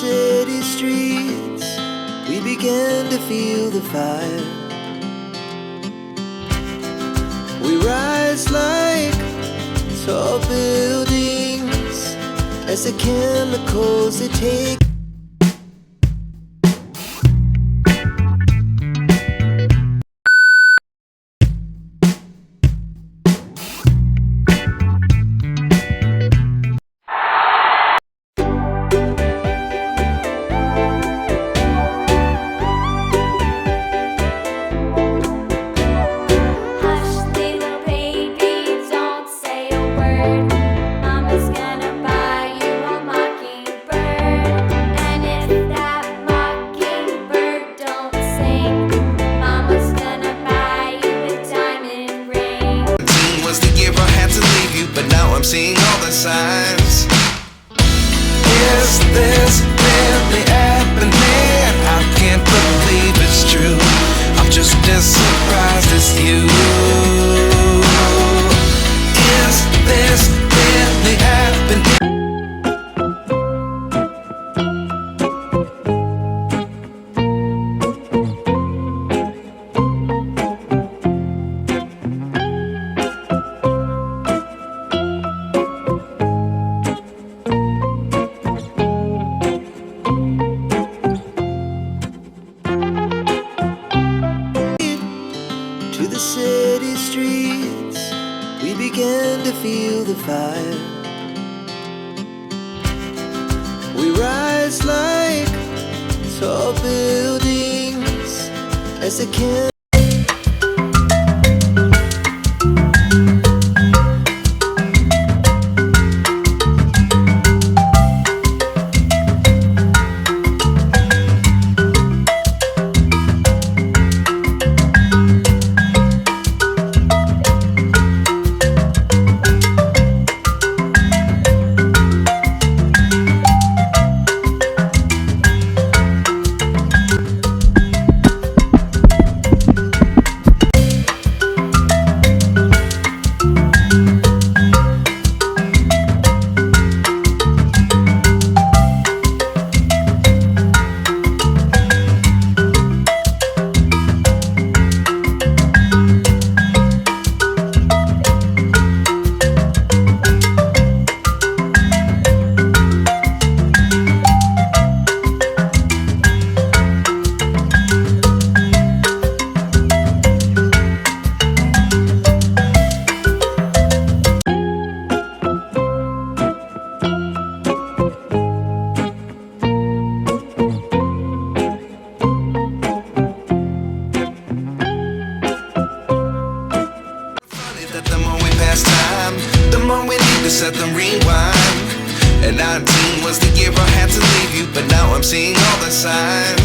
city streets, we began to feel the fire. We rise like tall buildings as the chemicals they take. But now I'm seeing all the signs. Is this really happening? I can't believe it's true. I'm just as surprised as you. Is this really happening? To the city streets, we began to feel the fire. We rise like tall buildings as the The more we pass time, the more we need to set them rewind. And 19 was the year I had to leave you, but now I'm seeing all the signs.